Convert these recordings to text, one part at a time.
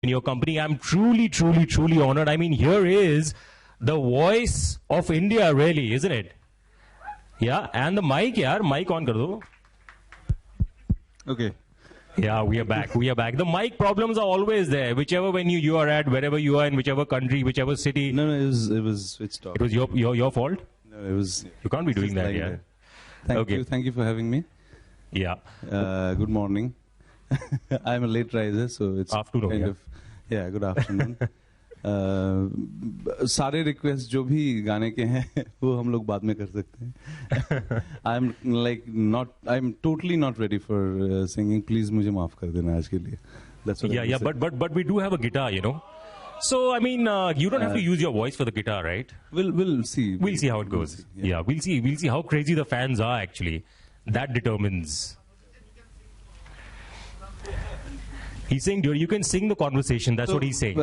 in your company. I'm truly, truly, truly honored. I mean, here is the voice of India, really, isn't it? Yeah, and the mic, yaar, mic on kar do. Okay. Yeah, we are back. We are back. The mic problems are always there. Whichever venue you are at, wherever you are in whichever country, whichever city. No, it was switched off. It was your fault? No, it was. You can't be doing that, lying yeah. there. Thank you for having me. Yeah. Good morning. I'm a late riser, so it's Afternoon, kind yeah. of good afternoon. सारे request जो भी गाने के हैं वो हम लोग बाद में कर सकते हैं. I'm totally not ready for singing. Please मुझे माफ कर देना आज के लिए. That's what Yeah, but we do have a guitar, you know. So I mean, you don't have to use your voice for the guitar, right? We'll see. We'll see how it goes. Yeah, we'll see how crazy the fans are actually. That determines. He's saying, dude, you can sing the conversation. That's what he's saying.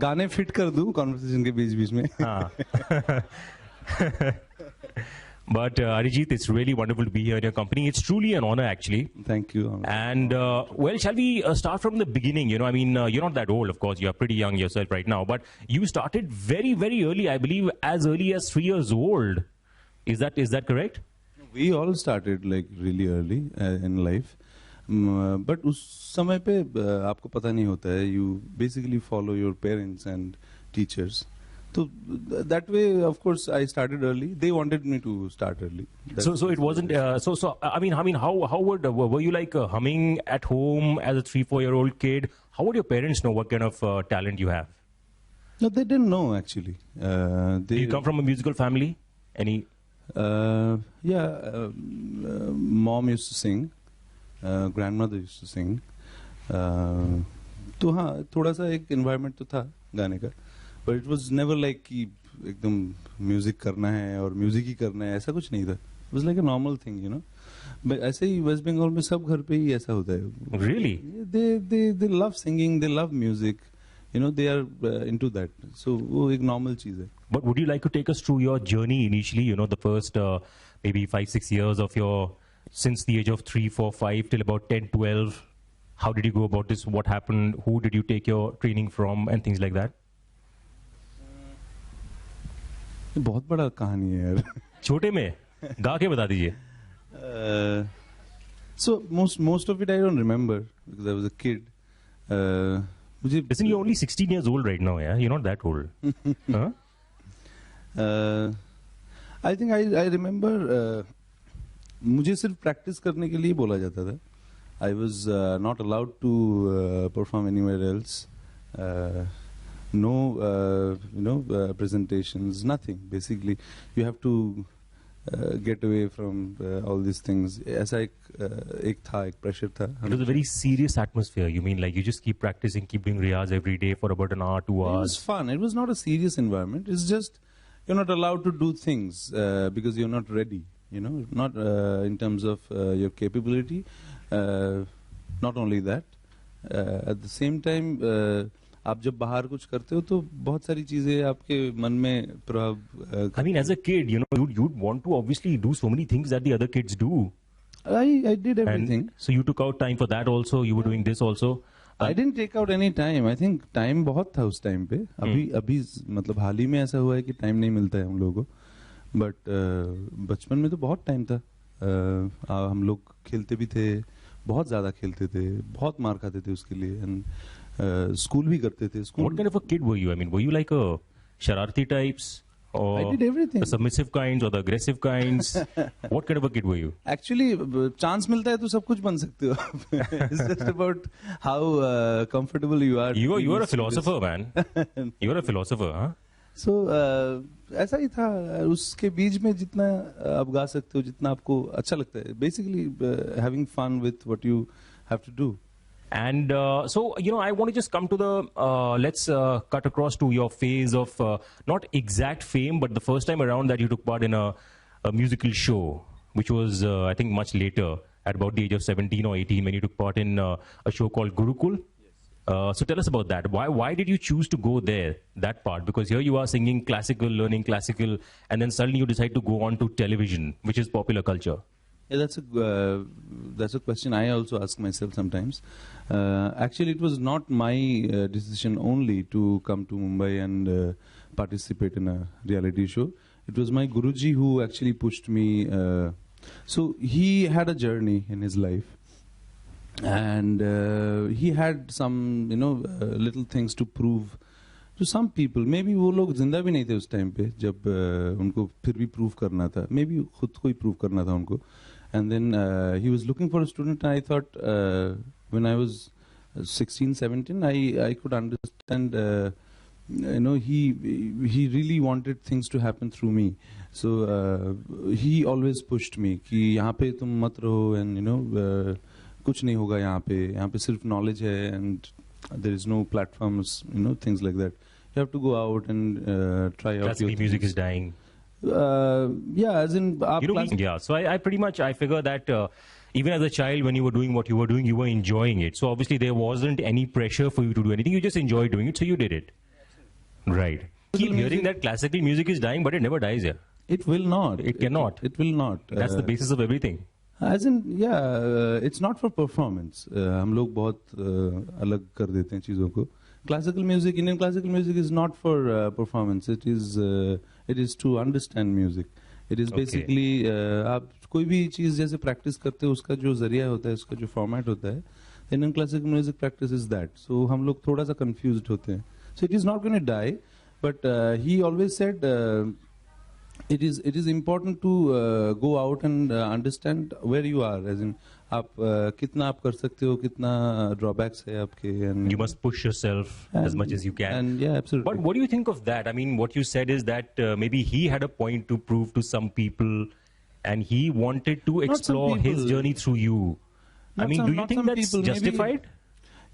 गाने fit कर दूं conversation के बीच में. But Arijit, it's really wonderful to be here in your company. It's truly an honor, actually. Thank you. And well, shall we start from the beginning? You know, I mean, you're not that old, of course. You're pretty young yourself right now. But you started very, very early. I believe as early as 3 years old. Is that correct? We all started like really early in life. But उस समय पे आपको पता नहीं होता है. You basically follow your parents and teachers. So that way, of course, I started early. They wanted me to start early. So it wasn't. So I mean, how were you like humming at home as a 3-4-year-old kid? How would your parents know what kind of talent you have? No, they didn't know actually. Do you come from a musical family? Any? Mom used to sing. Grandmother used to sing. तो हाँ थोड़ा सा एक environment तो था गाने का. But it was never like कि एकदम म्यूजिक करना है और म्यूजिक ही करना है, ऐसा कुछ नहीं था. It was like a normal thing, you know. But ऐसे ही वेस्ट बंगाल में सब घर पे ही ऐसा होता है. Really? They love singing, they love music, you know, they are into that. So वो एक normal चीज है. But would you like to take us through your journey initially? You know, the first maybe 5-6 years of your, since the age of 3, 4, 5 till about 10, 12. How did you go about this? What happened? Who did you take your training from and things like that? बहुत बड़ा कहानी है यार. छोटे में गा के बता दीजिए. So most of it I don't remember because I was a kid. Listen, you're only 16 years old right now, yeah? You're not that old. Huh? I think I remember मुझे सिर्फ प्रैक्टिस करने के लिए बोला जाता था. I was not allowed to perform anywhere else. No, presentations, nothing. Basically, you have to get away from all these things. ऐसा एक pressure था. It was a very serious atmosphere. You mean like you just keep practicing, keep doing riyaz every day for about an hour, 2 hours? It was fun. It was not a serious environment. It's just you're not allowed to do things because you're not ready. You know, not in terms of your capability. Not only that, at the same time. आप जब बाहर कुछ करते हो तो बहुत सारी चीजें आपके मन में प्रभाव. I mean, as a kid, you know, you'd want to obviously do so many things that the other kids do. I did everything. And so you took out time for that also. You were doing this also. I didn't take out any time. I think time बहुत था उस time पे. अभी मतलब हाल ही में ऐसा हुआ है कि टाइम नहीं मिलता है हम लोगों को. But बचपन में तो बहुत टाइम था. हम लोग खेलते भी थे, बहुत ज्यादा खेलते थे, बहुत मार खाते थे उसके लिए. And school भी करते थे. What kind of a kid were you? I mean, were you like a shararti types? Or I did everything. The submissive kinds or the aggressive kinds? What kind of a kid were you? Actually, chance मिलता है तो सब कुछ बन सकते हो. It's just about how comfortable you are. You are a philosopher, man. You are a philosopher, huh? So ऐसा ही था. उसके बीच में जितना आप गा सकते हो, जितना आपको अच्छा लगता है. Basically, having fun with what you have to do. And so, you know, I want to just come to the, let's cut across to your phase of, not exact fame, but the first time around that you took part in a musical show, which was, I think, much later, at about the age of 17 or 18, when you took part in a show called Gurukul. So tell us about that. Why did you choose to go there, that part? Because here you are singing classical, learning classical, and then suddenly you decide to go on to television, which is popular culture. Yeah, that's a question I also ask myself sometimes. Actually, it was not my decision only to come to Mumbai and participate in a reality show. It was my Guruji who actually pushed me. So he had a journey in his life, and he had some, little things to prove to some people. Maybe वो लोग जिंदा भी नहीं थे उस time पे जब उनको फिर भी प्रूव करना था. Maybe खुद को ही प्रूव करना था उनको. And then he was looking for a student. I thought when I was 16, 17, I could understand. He really wanted things to happen through me. So he always pushed me कि यहाँ पे तुम मत रहो, and कुछ नहीं होगा यहाँ पे सिर्फ knowledge है, and there is no platforms, things like that. You have to go out and try out. Classical music is dying. Yeah, as in yeah. So I pretty much I figure that even as a child, when you were doing what you were doing, you were enjoying it. So obviously there wasn't any pressure for you to do anything. You just enjoyed doing it, so you did it. Right. Keep hearing that classical music is dying, but it never dies here. It will not. It cannot. It will not. That's the basis of everything. As in, yeah, it's not for performance. हम लोग बहुत अलग कर देते हैं चीजों को. Classical music, Indian classical music is not for performance. It is to understand music. It is basically आप कोई भी चीज जैसे practice करते हो उसका जो जरिया होता है, उसका जो format होता है. Indian classical music practice is that. So हम लोग थोड़ा सा confused होते हैं. So it is not going to die, but he always said it is important to go out and understand where you are, as in आप कितना आप कर सकते हो, कितना drawbacks है आपके, and you must push yourself as much as you can. And yeah, absolutely. But what do you think of that? I mean, what you said is that maybe he had a point to prove to some people, and he wanted to explore his journey through you. I mean, do you think that's justified? Maybe,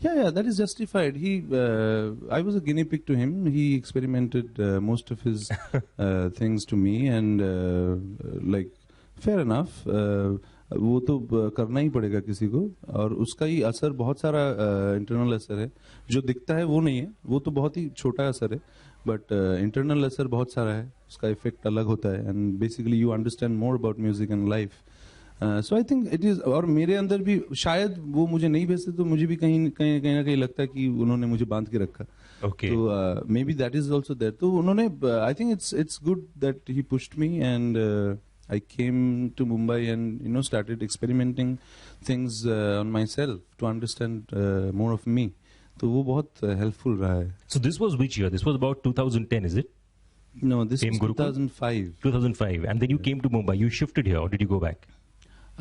yeah, that is justified. I was a guinea pig to him. He experimented most of his things to me, and like, fair enough. वो तो करना ही पड़ेगा किसी को, और उसका ही असर बहुत सारा इंटरनल असर है. जो दिखता है वो नहीं है, वो तो बहुत ही छोटा असर है, बट इंटरनल असर बहुत सारा है. उसका इफेक्ट अलग होता है, and basically you understand more about music and life. So I think it is. और मेरे अंदर भी शायद वो मुझे नहीं भेजते तो मुझे भी कहीं ना कहीं लगता है कि उन्होंने मुझे बांध के रखा. तो maybe that is also there. तो उन्होंने, I think it's good that he pushed me, and I came to Mumbai and started experimenting things on myself to understand more of me. तो वो बहुत helpful रहा है. So this was which year? This was about 2010, is it? No, this was 2005. 2005, and then you came to Mumbai. You shifted here, or did you go back?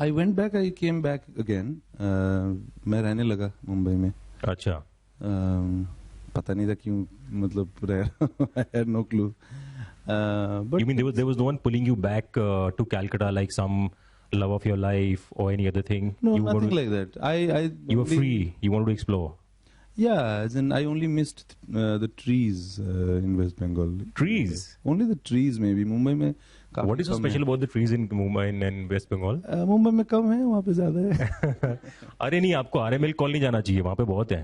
I went back. I came back again. मैं रहने लगा मुंबई में. अच्छा. पता नहीं था क्यों, मतलब I had no clue. But you mean there was no one pulling you back to Calcutta, like some love of your life or any other thing? No, nothing like that. You were free. You wanted to explore. Yeah, as in I only missed the trees in West Bengal. Trees? Only the trees, maybe. Mumbai में. What is so special about the trees in Mumbai and West Bengal? Mumbai में कम है, वहाँ पे ज़्यादा है. अरे नहीं, आपको आरएमएल कॉलोनी जाना चाहिए, वहाँ पे बहुत है.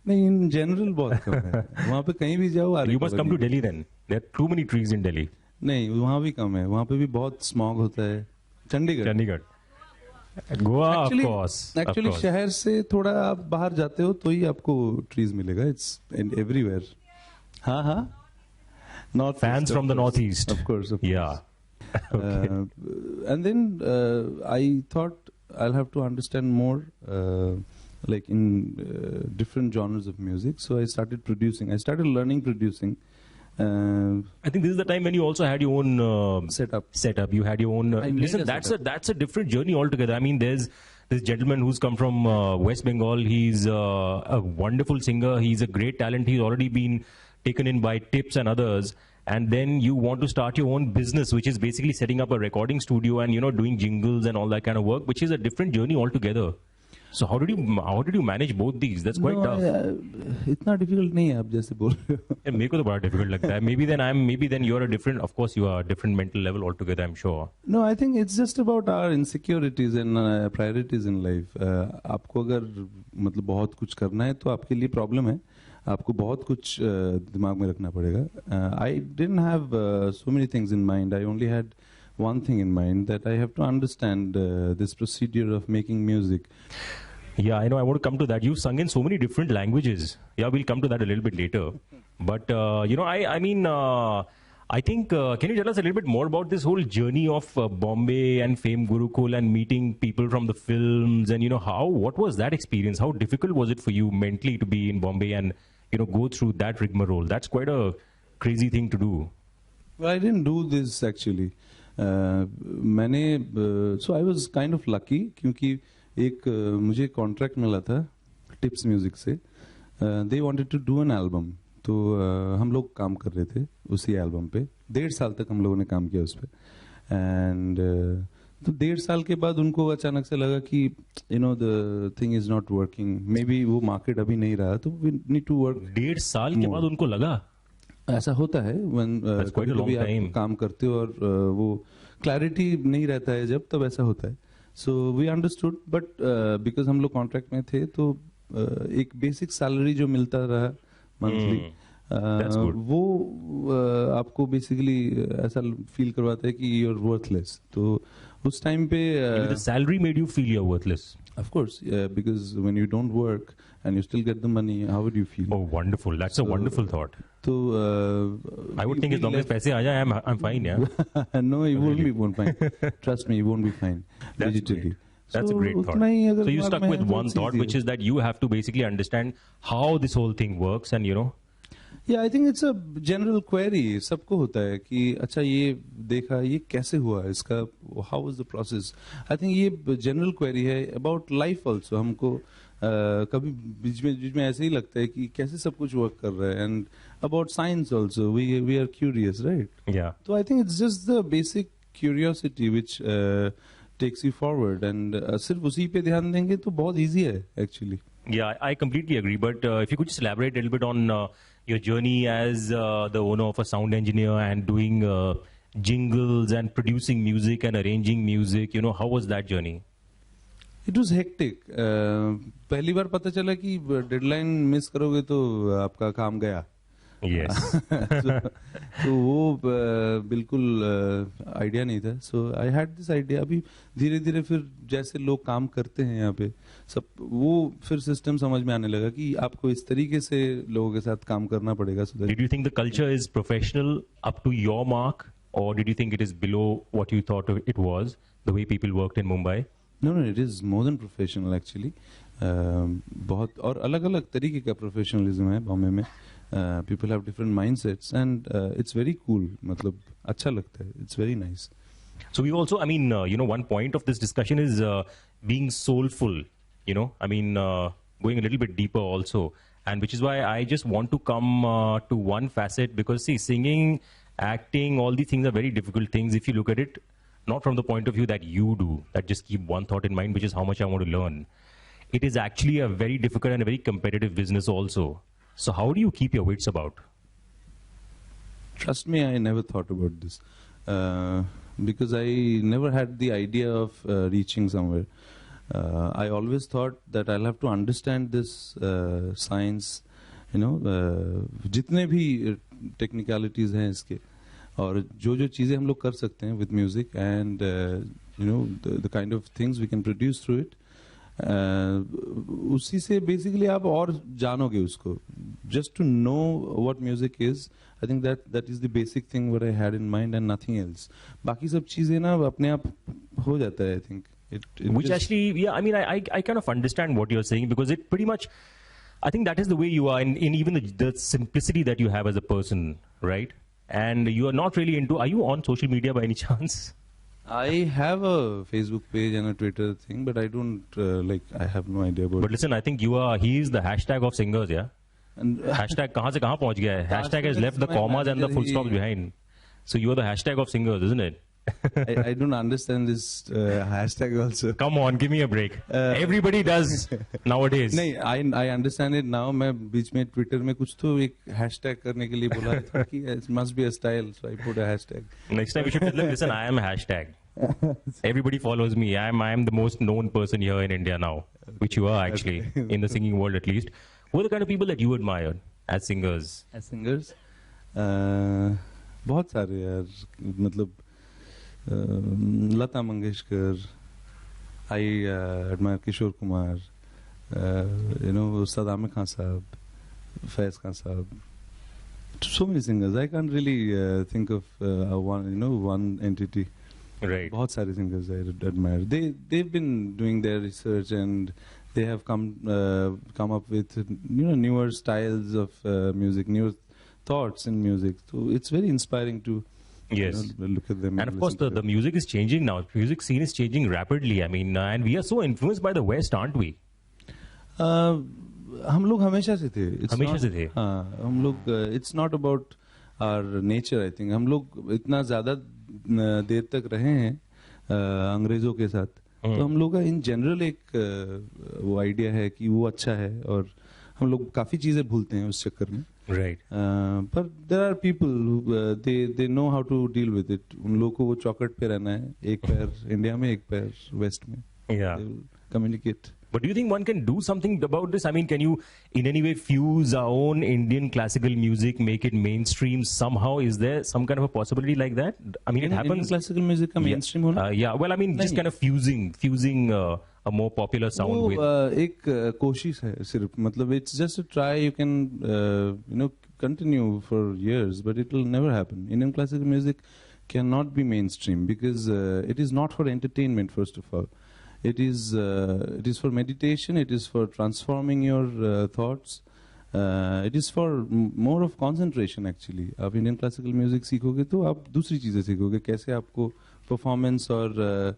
नहीं, in general बहुत कम है. वहाँ पे कहीं भी जाओ. You must come to Delhi then. There are too many trees in Delhi. नहीं, वहाँ भी कम है. वहाँ पे भी बहुत smog होता है. Chandigarh. Goa, of course. Actually, शहर से थोड़ा आप बाहर जाते हो तो ही आपको trees मिलेगा. It's everywhere. हाँ. North fans from the northeast. Of course. Yeah. Okay. And then I thought I'll have to understand more. Like in different genres of music. So I started producing. I started learning producing. I think this is the time when you also had your own setup. You had your own. Listen, that's a different journey altogether. I mean, there's this gentleman who's come from West Bengal. He's a wonderful singer. He's a great talent. He's already been taken in by Tips and others. And then you want to start your own business, which is basically setting up a recording studio and doing jingles and all that kind of work, which is a different journey altogether. So how did you manage both these? That's quite tough. इतना difficult नहीं है आप जैसे बोल रहे हो. मेरे को तो बड़ा difficult लगता है. Maybe then you're a different. Of course, you are a different mental level altogether. I'm sure. No, I think it's just about our insecurities and priorities in life. आपको अगर मतलब बहुत कुछ करना है तो आपके लिए problem है. आपको बहुत कुछ दिमाग में रखना पड़ेगा. I didn't have so many things in mind. I only had one thing in mind, that I have to understand this procedure of making music. Yeah, I know. I want to come to that. You've sung in so many different languages. Yeah, we'll come to that a little bit later. But I think, can you tell us a little bit more about this whole journey of Bombay and Fame Gurukul and meeting people from the films, and what was that experience? How difficult was it for you mentally to be in Bombay and go through that rigmarole? That's quite a crazy thing to do. Well, I didn't do this actually. So I was kind of lucky क्योंकि एक मुझे contract मिला था Tips Music से. They wanted to do an album. तो हम लोग काम कर रहे थे उसी एल्बम पे. 1.5 साल तक हम लोगों ने काम किया उस पे. एंड तो 1.5 साल के बाद उनको अचानक से लगा कि the thing is not working. May be वो मार्केट अभी नहीं रहा, तो वी नीड टू वर्क. 1.5 साल के बाद उनको लगा? ऐसा होता है कभी आप काम करते हो और वो क्लैरिटी नहीं रहता है जब, तब ऐसा होता है. So we understood, but because हम लोग कॉन्ट्रैक्ट में थे, तो एक बेसिक सैलरी जो मिलता रहा मंथली, वो आपको बेसिकली ऐसा फील करवाता है कि यू आर वर्थलेस. तो उस टाइम पे salary made you feel you are worthless? Of course, because when you don't work and you still get the money, how would you feel? Oh, wonderful! That's a wonderful thought. So I would think as long as paise aa jaye, I'm fine, yeah. No, you won't be fine. Trust me, you won't be fine. That's digitally. Great. That's a great thought. So you stuck with one thought, which is that you have to basically understand how this whole thing works, and Yeah, I think it's a general query. सबको होता है कि अच्छा ये देखा, ये कैसे हुआ, इसका how was the process. I think ये general query है about life also. हमको कभी बीच में ऐसे ही लगता है कि कैसे सब कुछ वर्क कर रहा है. And about science also, we are curious, right? Yeah. So I think it's just the basic curiosity which takes you forward. And सिर्फ उसी पे ध्यान देंगे तो बहुत easy है actually. Yeah, I completely agree. But if you could just elaborate a little bit on your journey as the owner of a sound engineer and doing jingles and producing music and arranging music, how was that journey? It was hectic. पहली बार पता चला कि deadline miss करोगे तो आपका काम गया. Yes. तो वो बिल्कुल आइडिया नहीं था. सो आई हैड दिस आइडिया. अभी धीरे धीरे फिर जैसे लोग काम करते हैं यहाँ पे सब, वो फिर सिस्टम समझ में आने लगा कि आपको इस तरीके से लोगों के साथ काम करना पड़ेगा. So did you think the culture is professional up to your mark, or did you think it is below what you thought it was, the way people worked in Mumbai? No, it is more than professional actually. बहुत और अलग अलग तरीके का professionalism है बॉम्बे में. People have different mindsets, and it's very cool. मतलब अच्छा लगता है. It's very nice. So we also, one point of this discussion is being soulful. Going a little bit deeper also, and which is why I just want to come to one facet, because see, singing, acting, all these things are very difficult things if you look at it not from the point of view that you do, that just keep one thought in mind, which is how much I want to learn. It is actually a very difficult and a very competitive business also. So how do you keep your wits about? Trust me, I never thought about this. Because I never had the idea of reaching somewhere. I always thought that I'll have to understand this science, जितने भी technicalities हैं इसके, और जो चीज़ें हम लोग कर सकते हैं with music, and the kind of things we can produce through it. उसी से बेसिकली आप और जानोगे उसको. Just to know what music is, I think that is the basic thing what I had in mind and nothing else. बाकी सब चीजें ना अपने आप हो जाता है. I think which actually, yeah, I kind of understand what you're saying, because it pretty much, I think that is the way you are in even the simplicity that you have as a person, right? And you are not really into, are you on social media by any chance? I have a Facebook page and a Twitter thing, but I don't I have no idea about it. But listen, I think he is the hashtag of singers, yeah? And hashtag kahan se kahan pahunch gaya hai? Hashtag has left the commas and the full stops behind. So you are the hashtag of singers, isn't it? I don't understand this hashtag also. Come on, give me a break. Everybody does nowadays. नहीं, I understand it now. मैं बीच में Twitter में कुछ तो एक hashtag करने के लिए बोला था कि it must be a style, so I put a hashtag. Next time we should listen. I am a hashtag. Everybody follows me. I am the most known person here in India now, which you are actually in the singing world at least. Who are the kind of people that you admire as singers? As singers, बहुत सारे यार. मतलब Lata Mangeshkar. I admire Kishore Kumar. Ustad Amir Khan Sahab, Faiz Khan Sahab. So many singers. I can't really think of one entity. Right. बहुत सारे singers I admire. They've been doing their research and they have come up with newer styles of music, newer thoughts in music. So it's very inspiring to Yes. look at them. And of course, the music is changing now. Music scene is changing rapidly. I mean, and we are so influenced by the West, aren't we? हम लोग हमेशा से थे. हमेशा से थे. हाँ, हम लोग it's not about our nature, I think. हम लोग इतना ज़्यादा देर तक रहे हैं अंग्रेजों के साथ, तो हम लोग का इन जनरल एक वो आइडिया है कि वो अच्छा है और हम लोग काफी चीजें भूलते हैं उस चक्कर में. Right. But there are people who they know how to deal with it. उन लोगों को वो चौकट पे रहना है, एक पैर इंडिया में, एक पैर वेस्ट में. Yeah. They will communicate. But do you think one can do something about this? I mean, can you in any way fuse our own Indian classical music, make it mainstream somehow? Is there some kind of a possibility like that? I mean, it happens. Indian classical music का mainstream होना? Yeah, well, I mean, just kind of fusing a more popular sound with. एक कोशिश है सिर्फ, मतलब it's just a try. You can continue for years, but it will never happen. Indian classical music cannot be mainstream because it is not for entertainment, first of all. It is for meditation. It is for transforming your thoughts. It is for more of concentration actually. आप Indian classical music सीखोगे तो आप दूसरी चीजें सीखोगे, कैसे आपको performance और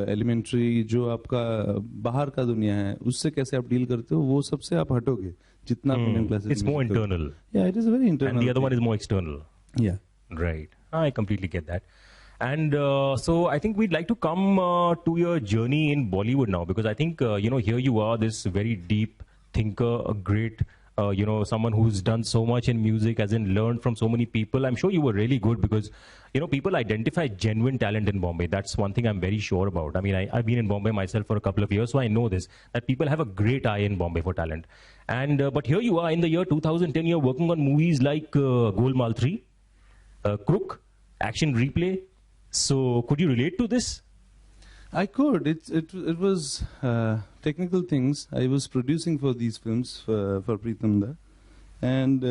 elementary जो आपका बाहर का दुनिया है उससे कैसे आप डील करते हो, वो सबसे आप हटोगे जितना आप Indian classical It's more internal. Yeah, it is very internal. And the other one is more external. Yeah. Right. I completely get that. And so I think we'd like to come to your journey in Bollywood now, because I think, here you are, this very deep thinker, a great, someone who's done so much in music, as in learned from so many people. I'm sure you were really good because, people identify genuine talent in Bombay. That's one thing I'm very sure about. I mean, I've been in Bombay myself for a couple of years, so I know this, that people have a great eye in Bombay for talent. And but here you are in the year 2010, you're working on movies like Golmaal 3, Crook, Action Replay. So, could you relate to this? I could. It was technical things. I was producing for these films for Pritam Da, and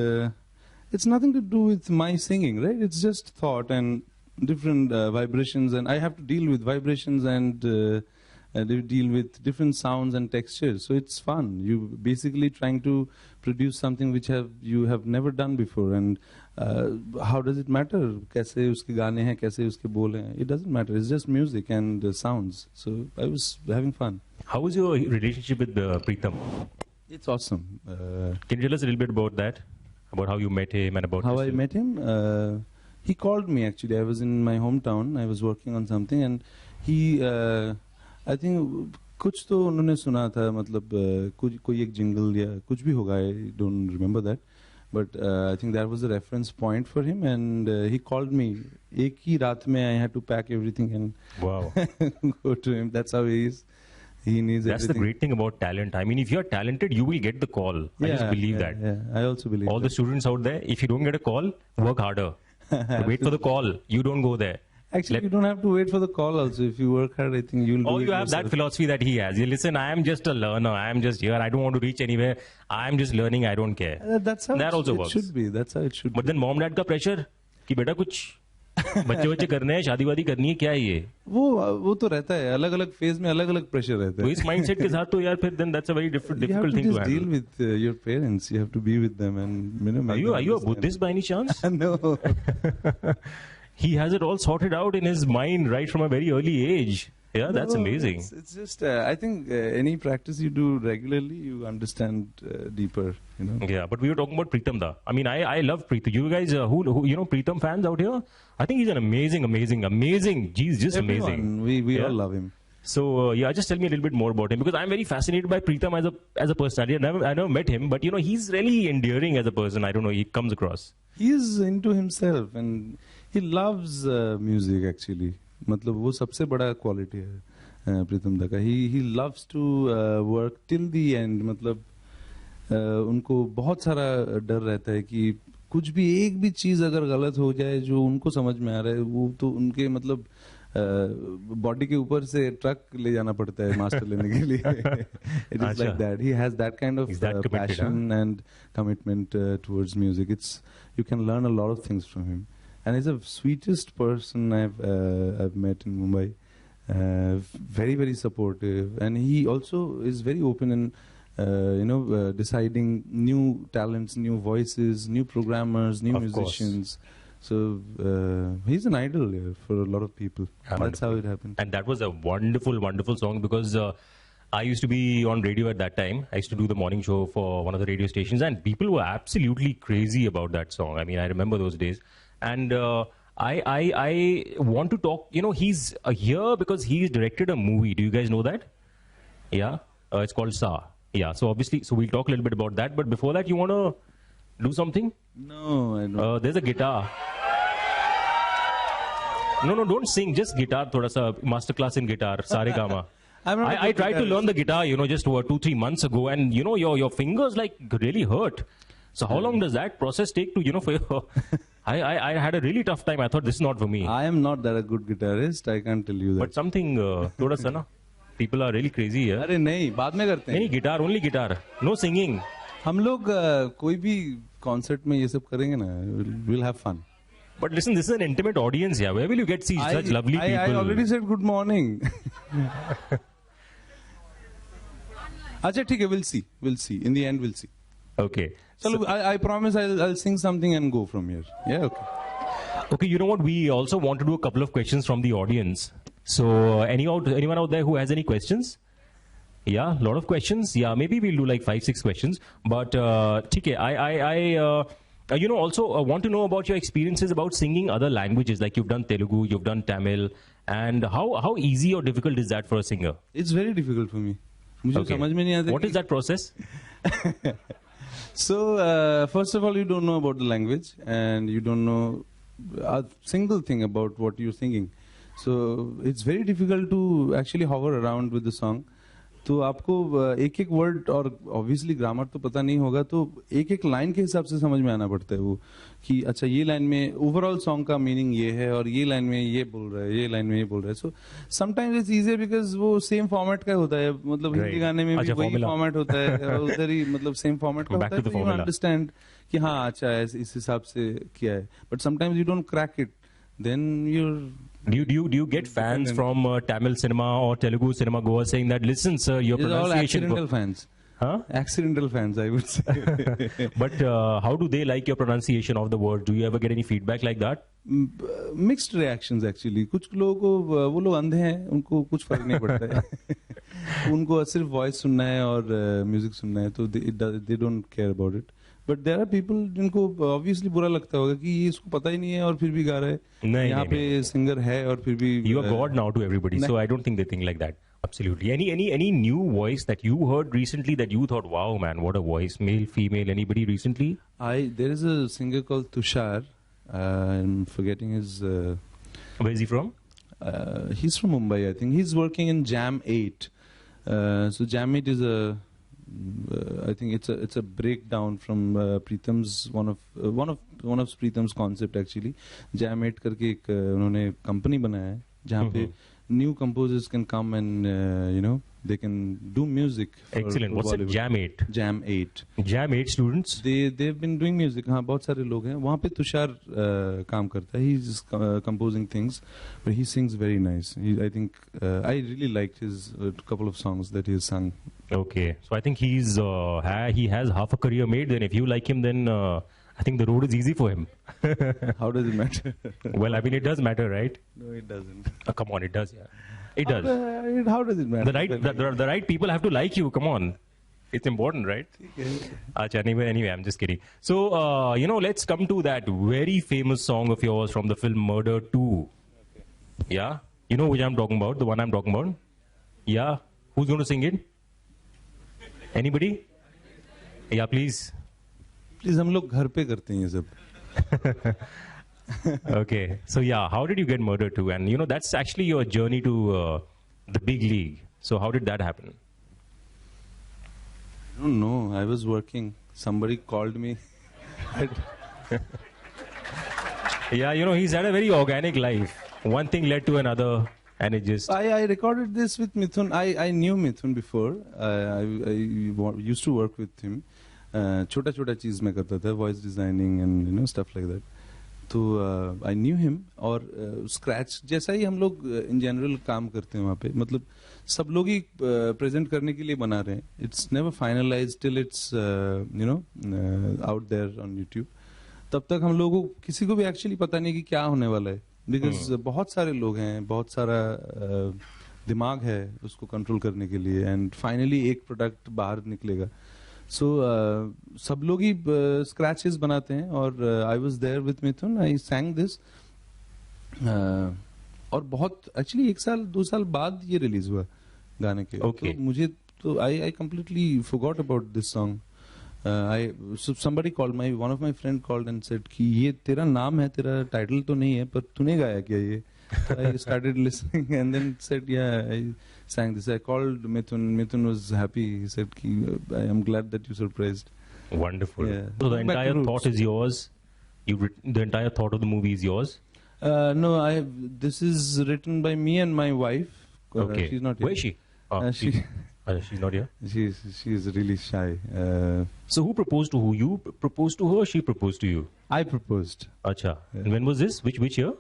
it's nothing to do with my singing, right? It's just thought and different vibrations, and I have to deal with vibrations and deal with different sounds and textures. So it's fun. You basically trying to produce something which you have never done before, and how does it matter? कैसे उसके गाने हैं, कैसे उसके बोल हैं? It doesn't matter. It's just music and sounds. So I was having fun. How was your relationship with Pritam? It's awesome. Can you tell us a little bit about that? About how you met him and about how I met him? He called me actually. I was in my hometown. I was working on something, and he, I think, कुछ तो उन्होंने सुना था, मतलब कोई एक jingle या कुछ भी होगा. I don't remember that. But I think that was a reference point for him, and he called me. एक ही रात में I had to pack everything and wow. go to him. That's how he is. He needs That's everything. the great thing about talent. I mean, if you're talented, you will get the call. I just believe that. Yeah, I also believe all that. the students out there, if you don't get a call, work harder. Wait for the call. You don't go there. Actually, you don't have to wait for the call also. If you work hard, I think you'll do Oh, it you have yourself. that philosophy that he has. You listen, I am just a learner. I am just here. I don't want to reach anywhere. I am just learning. I don't care. That's how that also it works. should be. That's how it should But be. then mom dad का pressure कि बेटा कुछ बच्चे करने हैं, शादी वादी करनी है, क्या है ये? वो तो रहता है, अलग अलग फेज में अलग अलग प्रेशर रहता तो है. इस माइंडसेट के साथ तो यार फिर then that's a very difficult thing to You have to just handle. deal with your parents. You have to be with them and make them Are you a understand. Buddhist by any chance? No. He has it all sorted out in his mind right from a very early age. Yeah, that's No, amazing. It's just, I think any practice you do regularly, you understand deeper, Yeah, but we were talking about Pritam Da. I mean, I love Pritam. You guys, who Pritam fans out here? I think he's an amazing. He's just amazing. Everyone, we all love him. So just tell me a little bit more about him, because I'm very fascinated by Pritam as a personality. I never met him, but he's really endearing as a person. I don't know, he comes across. He is into himself and he loves music actually. मतलब वो सबसे बड़ा quality है प्रीतम दा का. He loves to work till the end. मतलब उनको बहुत सारा डर रहता है कि कुछ भी एक भी चीज अगर गलत हो जाए जो उनको समझ में आ रहा है, वो तो उनके मतलब बॉडी के ऊपर से ट्रक ले जाना पड़ता है मास्टर लेने के लिए. It is like that. He has that kind of passion and commitment towards music. You can learn a lot of things from him, and he's the sweetest person I've met in Mumbai. Very, very supportive, and he also is very open in deciding new talents, new voices, new programmers, new musicians. So he's an idol for a lot of people. That's how it happened. And that was a wonderful, wonderful song, because I used to be on radio at that time. I used to do the morning show for one of the radio stations, and people were absolutely crazy about that song. I mean, I remember those days. And I want to talk, he's here because he's directed a movie. Do you guys know that? Yeah? It's called Sa. Yeah, so obviously, we'll talk a little bit about that. But before that, you want to do something? No, I don't. There's a guitar. No, don't sing. Just guitar. Thoda sa masterclass in guitar. Saregama. I tried to learn the guitar, just 2-3 months ago, and your fingers like really hurt. So how long does that process take to for your? I had a really tough time. I thought this is not for me. I am not that a good guitarist. I can't tell you that. But something thoda sa na. People are really crazy here. अरे नहीं, बाद में करते हैं. नहीं, guitar, only guitar. No singing. हम लोग कोई भी concert में ये सब करेंगे ना, we'll have fun. But listen, this is an intimate audience here. Where will you get see such lovely people? I already said good morning. अच्छा ठीक है, we'll see. In the end, we'll see. Okay. So I promise I'll sing something and go from here. Yeah, okay. Okay, you know what? We also want to do a couple of questions from the audience. So anyone out there who has any questions? Yeah, a lot of questions. Yeah, maybe we'll do like 5-6 questions. But okay, I also want to know about your experiences about singing other languages. Like you've done Telugu, you've done Tamil, and how easy or difficult is that for a singer? It's very difficult for me. Okay. What is that process? So first of all, you don't know about the language, and you don't know a single thing about what you're singing. So it's very difficult to actually hover around with the song. तो आपको एक एक word और obviously grammar तो पता नहीं होगा, तो एक एक लाइन के हिसाब से समझ में आना पड़ता है वो कि अच्छा ये लाइन में ओवरऑल सॉन्ग का मीनिंग ये है और ये लाइन में ये बोल रहा है, ये लाइन में ये बोल रहा है. So sometimes it's easier because वो सेम फॉर्मेट का होता है, मतलब हिंदी गाने में भी वही फॉर्मेट होता है, उधर ही मतलब सेम फॉर्मेट का होता है, तो यू अंडरस्टैंड कि हाँ अच्छा इस हिसाब से किया है. But sometimes you don't crack it, then Do you get fans from Tamil cinema or Telugu cinema goers saying that, listen sir, your pronunciation... All accidental fans. Huh? Accidental fans, I would say. But how do they like your pronunciation of the word? Do you ever get any feedback like that? Mixed reactions actually. कुछ लोगों को वो लोग अंधे हैं, उनको कुछ फर्क नहीं पड़ता है. उनको सिर्फ वॉइस सुनना है और म्यूजिक सुनना है, तो they don't care about it. But there are people जिनको obviously बुरा लगता होगा कि ये इसको पता ही नहीं है और फिर भी गा रहा है. यहाँ पे सिंगर है और फिर भी. You are God now to everybody, so I don't think they think like that. Absolutely. Any new voice that you heard recently that you thought, wow man, what a voice, male, female, anybody recently? There is a singer called Tushar. I'm forgetting his. Where is he from? He's from Mumbai, I think. He's working in Jam 8. So Jam 8 is a. I think it's a breakdown from Pritam's one of Pritam's concept actually. Jam 8 करके एक उन्होंने company बनाया है जहाँ पे new composers can come and they can do music. Excellent. What's it? Jam 8. Jam 8. Jam 8 students. They've been doing music. हाँ बहुत सारे लोग हैं वहाँ पे. तुषार काम करता है. He's composing things, but he sings very nice. I think I really liked his couple of songs that he has sung. Okay, so I think he has half a career made. Then if you like him, then I think the road is easy for him. How does it matter? Well, I mean, it does matter, right? No, it doesn't. Come on, it does, yeah. It does. How does it matter? The right people have to like you. Come on. It's important, right? Anyway, I'm just kidding. So, let's come to that very famous song of yours from the film Murder 2. Okay. Yeah? You know which I'm talking about? The one I'm talking about? Yeah? Who's going to sing it? Anybody? Yeah, please. Please, हम लोग घर पे करते हैं ये सब. Okay, so yeah, how did you get Murder 2? And that's actually your journey to the big league. So how did that happen? I don't know. I was working. Somebody called me. Yeah, you know, he's had a very organic life. One thing led to another, and it just... I recorded this with Mithun. I knew Mithun before. I used to work with him. छोटा छोटा चीज मैं करता था, voice designing and you know stuff like that. तो I knew him. और scratch जैसा ही हम लोग in general काम करते हैं वहाँ पे, मतलब सब लोग ही present करने के लिए बना रहे हैं. It's never finalized till it's you know out there on YouTube. तब तक हम लोगों को किसी को भी एक्चुअली पता नहीं कि क्या होने वाला है, बिकॉज बहुत सारे लोग हैं, बहुत सारा दिमाग है उसको कंट्रोल करने के लिए, एंड फाइनली एक प्रोडक्ट बाहर निकलेगा. सो सब लोग ही स्क्रैचेस बनाते हैं, और I was there with Mithun, I sang this, और बहुत एक्चुअली 1 साल 2 साल बाद ये रिलीज हुआ गाने के. Okay. तो मुझे तो I completely forgot about this song. somebody called, one of my friend called and said कि ये तेरा नाम है, तेरा टाइटल तो नहीं है, पर तूने गाया क्या ये? I started listening and then said yeah, I sang this. I called Mithun. Mithun was happy. He said कि I am glad that you surprised. Wonderful. Yeah. So the Back to entire roots. thought is yours. The entire thought of the movie is yours. No, this is written by me and my wife. Okay. She's not here. Where is she? She's not here. She's really shy. So who proposed to who? You proposed to her, or she proposed to you? I proposed. Acha. And when was this? Which year?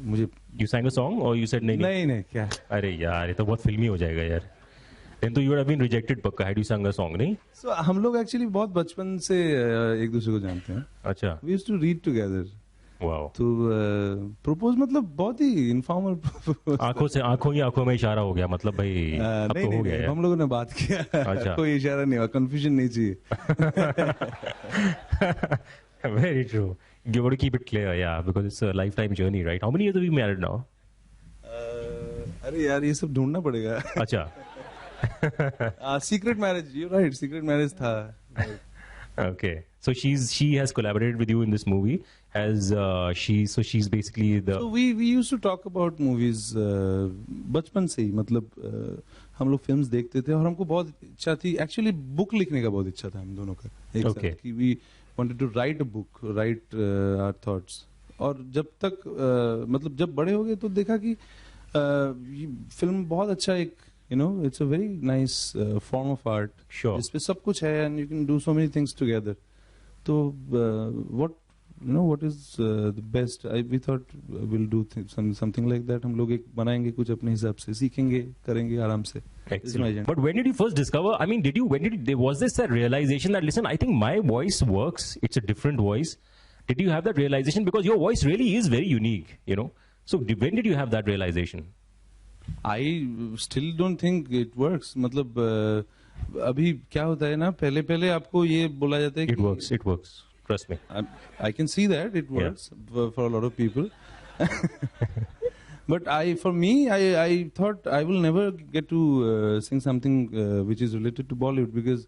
मुझे You sang a song or you said नहीं? नहीं क्या. अरे यार ये तो बहुत फिल्मी हो जाएगा यार. Then you would have been rejected पक्का had you sung a song, नहीं? So हम लोग एक्चुअली बहुत बचपन से एक दूसरे को जानते हैं. अच्छा. We used to read together. Wow. तो प्रपोज मतलब बहुत ही इनफॉर्मल. आंखों ही आंखों में इशारा हो गया, मतलब भाई अब तो हो गया यार. हम लोगों ने बात किया. अच्छा. कोई इशारा नहीं हुआ, कंफ्यूजन नहीं चाहिए. Very true. You got to keep it clear, yeah, because it's a lifetime journey, right? How many years have you been married now? अरे यार ये सब ढूंढना पड़ेगा. अच्छा. Secret marriage, you right, secret marriage था. Okay, so she has collaborated with you in this movie. She's basically the. So we used to talk about movies बचपन से ही, मतलब हम लोग फिल्म्स देखते थे, और हमको बहुत इच्छा थी एक्चुअली बुक लिखने का, बहुत इच्छा था हम दोनों का एक Okay. साथ, कि we wanted to write a book, write our thoughts. और जब तक मतलब जब बड़े हो गए तो देखा कि ये फिल्म बहुत अच्छा एक it's a very nice form of art. Sure. जिसपे सब कुछ है, and you can do so many things together. तो what is the best? We thought we'll do something like that. हम लोग एक बनाएंगे कुछ अपने हिसाब से, सीखेंगे, करेंगे आराम से. Excellent. But when did you first discover? I mean, was this a realization that, listen, I think my voice works. It's a different voice. Did you have that realization? Because your voice really is very unique, So when did you have that realization? I still don't think it works. मतलब अभी क्या होता है ना, पहले आपको ये बोला जाता है कि it works. Trust me. I can see that it works for a lot of people. But for me, I thought I will never get to sing something which is related to Bollywood, because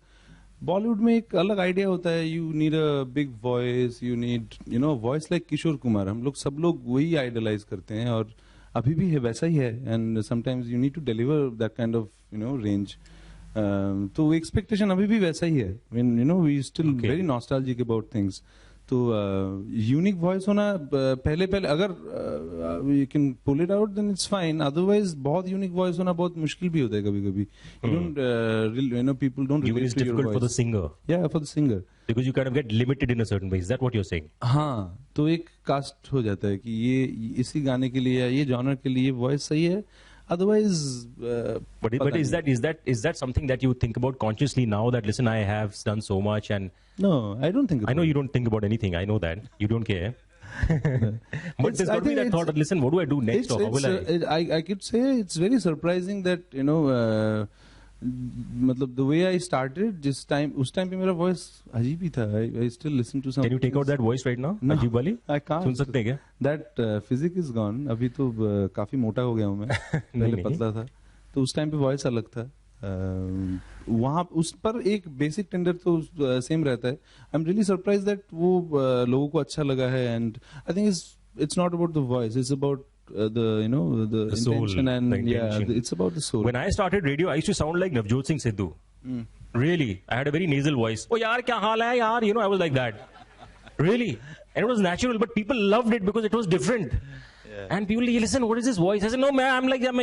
Bollywood में एक अलग idea होता है. You need a big voice. You need a voice like Kishore Kumar. हम लोग सब लोग वही idolize करते हैं, और अभी भी है वैसा ही है. And sometimes you need to deliver that kind of range. तो expectation अभी भी वैसा ही है. When we still very nostalgic about things. तो unique voice होना पहले अगर you can pull it out, then it's fine. Otherwise बहुत unique voice होना बहुत मुश्किल भी होता है कभी-कभी. You don't people don't relate it's to your difficult voice. for the singer. Yeah, for the singer. Because you kind of get limited in a certain way. Is that what you're saying? हाँ, तो एक cast हो जाता है कि ये इसी गाने के लिए या ये जॉनर के लिए वॉइस सही है. Otherwise, but is that something that you think about consciously now, that listen, I have done so much, and no, I don't think about I know it. you don't think about anything. I know that you don't care. But there's got to be that thought. Listen, what do I do next? Or how will I could say it's very surprising that मतलब the way I started, उस time पे मेरा voice अजीब ही था. I still listen to some. Can you take out that voice right now? No, अजीब वाली? I can't. सुन सकते हैं क्या? That physic is gone. अभी तो काफी मोटा हो गया हूँ मैं. पहले पतला था. तो उस time पे voice अलग था. वहाँ उस पर एक basic tender तो same रहता है. I'm really surprised that वो लोगों को अच्छा लगा है, and I think it's not about the voice. It's about the soul, intention, and the intention. it's about the soul. When I started radio, I used to sound like Navjot Singh Sidhu. Really, I had a very nasal voice. Oh, yaar, kya haal hai, yaar? You know, I was like that. Really, and it was natural, but people loved it because it was different. Yeah. And people, listen, what is this voice? I said, no, man, I'm like, I'm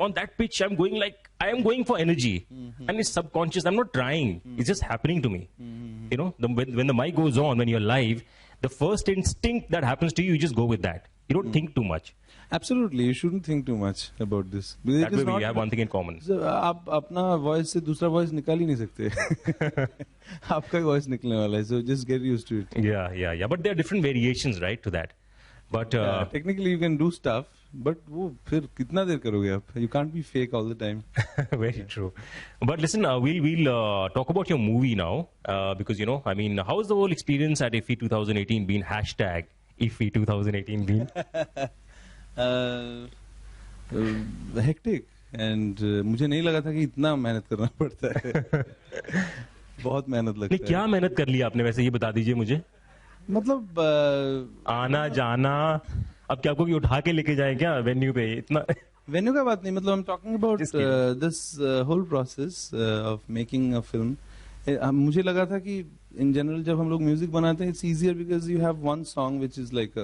on that pitch. I'm going like, I am going for energy, and it's subconscious. I'm not trying. It's just happening to me. You know, when the mic goes on, when you're live, the first instinct that happens to you, you just go with that. You don't think too much. Absolutely, you shouldn't think too much about this. That way we have one thing in common. आप अपना voice से दूसरा voice निकाल ही नहीं सकते. आपका voice निकलने वाला है, so just get used to it. Yeah. But there are different variations, right, to that. But technically you can do stuff, but वो फिर कितना देर करोगे आप? You can't be fake all the time. Very true. But listen, we'll talk about your movie now, because you know, I mean, how has the whole experience at IFFI 2018 been? Hashtag IFFI 2018 been? Hectic, and मुझे नहीं लगा था कि इतना मेहनत करना पड़ता है. बहुत मेहनत लगता है. नहीं, क्या मेहनत कर ली आपने वैसे, ये बता दीजिए मुझे. मतलब आना जाना, अब क्या आपको कि उठा के लेके जाए क्या वेन्यू पे इतना? वेन्यू का बात नहीं, मतलब I'm talking about this whole process of making a film. मुझे लगा था कि in general जब हम लोग म्यूजिक बनाते हैं, it's easier because you have one song which is like